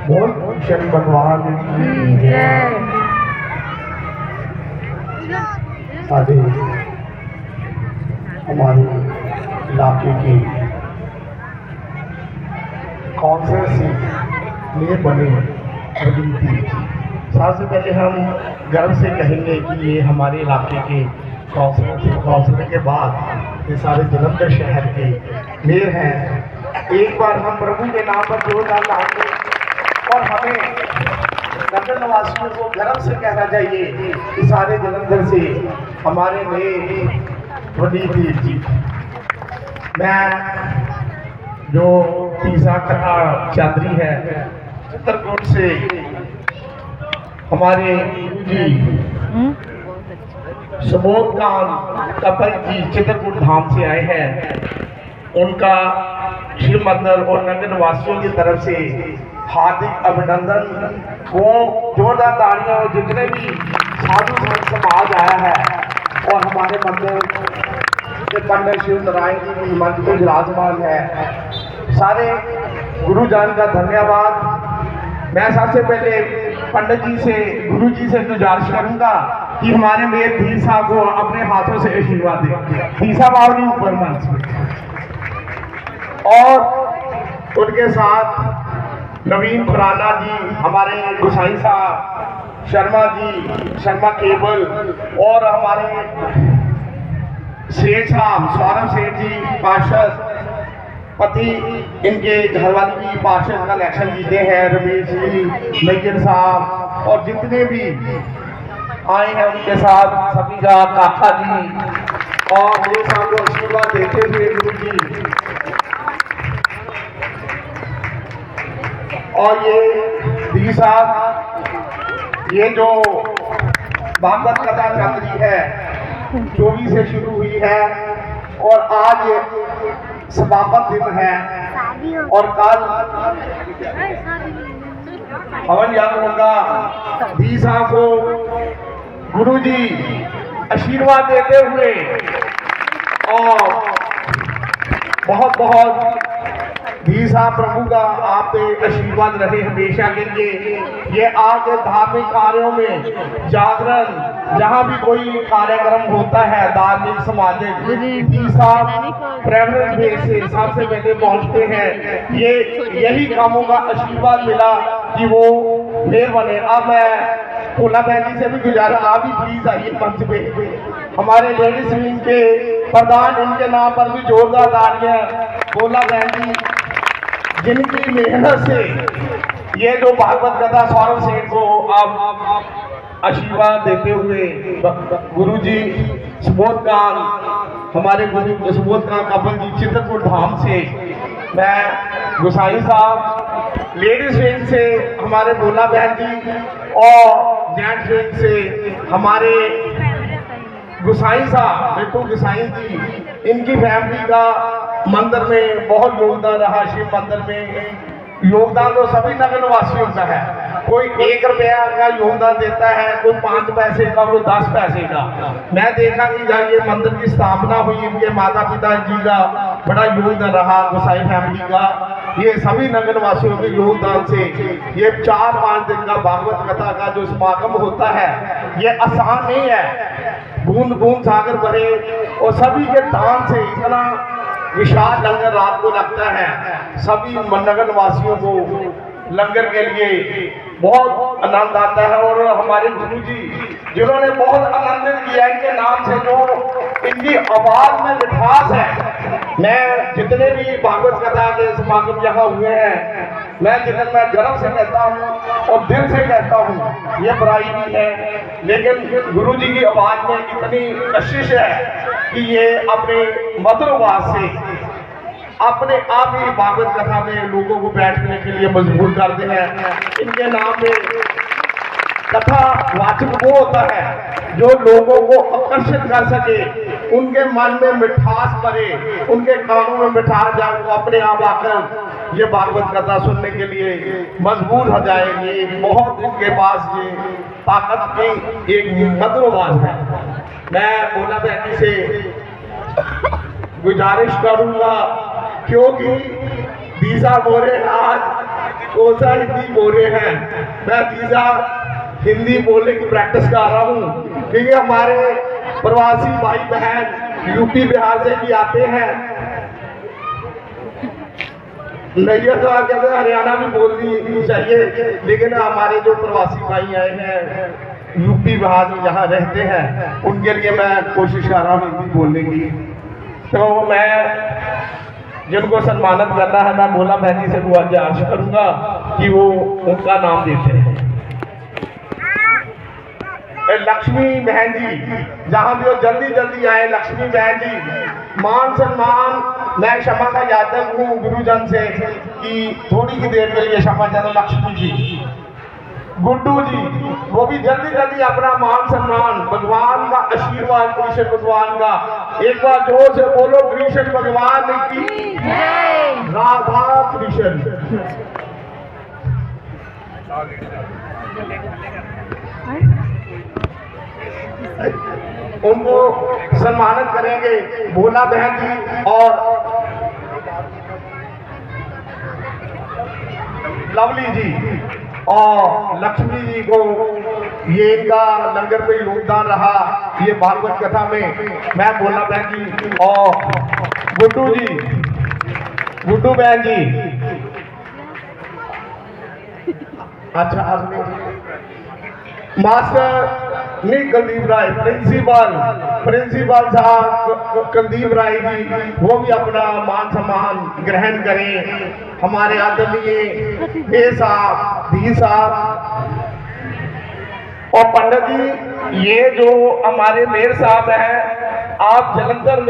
बोल शनि भगवान की जय। सारे हमारे इलाके के कौंसिल से नए बने प्रतिनिधि, सबसे पहले हम गर्व से कहेंगे कि ये हमारे इलाके के काउंसिलर के बाद ये सारे जलंधर शहर के मेयर हैं। एक बार हम प्रभु के नाम पर जोरदार लाएंगे और हमें नगर निवासियों को गर्व से कहना चाहिए कि सारे जलंधर से हमारे मेयर प्रदीप जी। मैं जो तीसरा कथा चादरी है चित्रकूट से हमारे जी सुबोध कांत कपल जी चित्रकूट धाम से आए हैं, उनका शिव मंदिर और नगर निवासियों की तरफ से हार्दिक अभिनंदन। वो जोरदार तालियां और जितने भी साधु संत समाज आया है और हमारे मंदिर के पंडित शिव नारायण जी की मंच को विराजमान है, सारे गुरुजन का धन्यवाद। मैं सबसे पहले पंडित जी से गुरु जी से गुजारिश करूंगा कि हमारे मेयर धीर साहब को अपने हाथों से आशीर्वाद दें। धीर साहब आओ ऊपर मंच और उनके साथ नवीन खुराना जी, हमारे गुसाई साहब, शर्मा जी, शर्मा केबल और हमारे सेठ साहब सौरभ सेठ जी पार्षद पति, इनके घरवाली भी पार्षद का इलेक्शन जीते हैं, रमेश जी, मैयर साहब और जितने भी आए हैं उनके साथ सभी का काका जी और मेरे साहब को आशीर्वाद देते हुए गुरु जी। और ये दी साहब, ये जो भागवत कथा चल रही है 24 से शुरू हुई है और आज समापन दिन है और कल हवन यज्ञ होगा। दी साहब को गुरु जी आशीर्वाद देते हुए और बहुत बहुत धी साहब प्रभु का आप पे आशीर्वाद रहे हमेशा के लिए। ये आज धार्मिक कार्यों में जागरण, जहाँ भी कोई कार्यक्रम होता है धार्मिक सामाजिक, धी साहब प्रेफरेंस बेस से सबसे पहले पहुँचते हैं। ये यही कामों का आशीर्वाद मिला कि वो मेयर बने। अब मैं भोला बहन जी से भी गुजारिश, आप भी प्लीज आइए मंच पे। हमारे लेडीज विंग के प्रधान, उनके नाम पर भी जोरदार तालियां। भोला बहन जी जिनकी मेहनत से ये जो भागवत कथा सौरभ सेठ को आप आशीर्वाद देते हुए गुरु जी सुबोध कांत, हमारे गुरु सुबोध कांत कपल जी चित्रकूट धाम से, मैं गुसाई साहब लेडीज विंग से हमारे भोला बहन जी और जेंट्स विंग से हमारे गुसाई साहब बिट्टू गुसाई जी, इनकी फैमिली का मंदिर में बहुत योगदान रहा। शिव मंदिर में योगदान तो सभी नगर निवासियों का है, कोई 1 रुपया का योगदान देता है, कोई 5 पैसे का, कोई 10 पैसे का। मैं देखा कि जब ये मंदिर की स्थापना हुई इनके माता पिता जी का बड़ा योगदान रहा, गुसाई फैमिली का। ये सभी नगर निवासियों के योगदान से ये 4-5 दिन का भागवत कथा का जो समागम होता है ये आसान नहीं है। बूंद बूंद सागर भरे और सभी के दान से इतना विशाल लंगर रात को लगता है। सभी नगर निवासियों को लंगर के लिए बहुत आनंद आता है और हमारे गुरु जी जिन्होंने बहुत आनंदित किया इनके नाम से, जो इनकी आवाज में मिठास है। मैं जितने भी भागवत कथा के समागम यहाँ हुए हैं, मैं गर्व से कहता हूँ और दिल से कहता हूँ, ये बुराई नहीं है, लेकिन गुरु जी की आवाज में इतनी कशिश है कि ये अपने मधुर आवाज से अपने आप ही भागवत कथा में लोगों को बैठने के लिए मजबूर करते हैं। इनके नाम में कथा वाचक वो होता है जो लोगों को आकर्षित कर सके, उनके मन में मिठास भरे, उनके कानों में मिठास जाए, वो अपने आप आकर ये भागवत कथा सुनने के लिए मजबूर हो जाएंगे। बहुत इनके पास ये ताकत की एक मधुर आवाज है। मैं भोला बहन से गुजारिश करूंगा क्योंकि दीसा बोरे आज कोसा हिंदी बोरे हैं। मैं दीसा हिंदी बोलने की प्रैक्टिस कर रहा हूँ क्योंकि हमारे प्रवासी भाई बहन यूपी बिहार से भी आते हैं। नैया साहब कहते हैं हरियाणा भी बोलनी चाहिए, लेकिन हमारे जो प्रवासी भाई आए हैं यूपी बिहार में जहाँ रहते हैं उनके लिए मैं कोशिश कर रहा हूँ हिंदी बोलने की। तो मैं जिनको सम्मानित करना है मैं भोला बहन जी से गुजारिश करूंगा कि वो उनका नाम देते हैं। लक्ष्मी बहन जी, जहां भी हो जल्दी जल्दी आए। लक्ष्मी बहन जी, मान सम्मान मैं क्षमा का याचक हूँ गुरुजन से कि थोड़ी ही देर के लिए क्षमा चाहता। लक्ष्मी जी, गुड्डू जी, वो भी जल्दी जल्दी अपना मान सम्मान, भगवान का आशीर्वाद कृष्ण भगवान का। एक बार जोर से बोलो कृष्ण भगवान की राधा कृष्ण। उनको सम्मानित करेंगे भोला बहन जी और लवली जी और लक्ष्मी जी को। ये इनका लंगर में योगदान रहा ये भागवत कथा में। मैं भोला बहन जी और गुड्डू जी, गुड्डू बहन जी। अच्छा, मास्टर कुलदीप राय, प्रिंसिपल साहब कुलदीप राय जी, वो भी अपना मान सम्मान ग्रहण करें। हमारे आदरणीय ए साहब, धी साहब और पंडित जी, ये जो हमारे मेयर साहब हैं, आप जलंधर में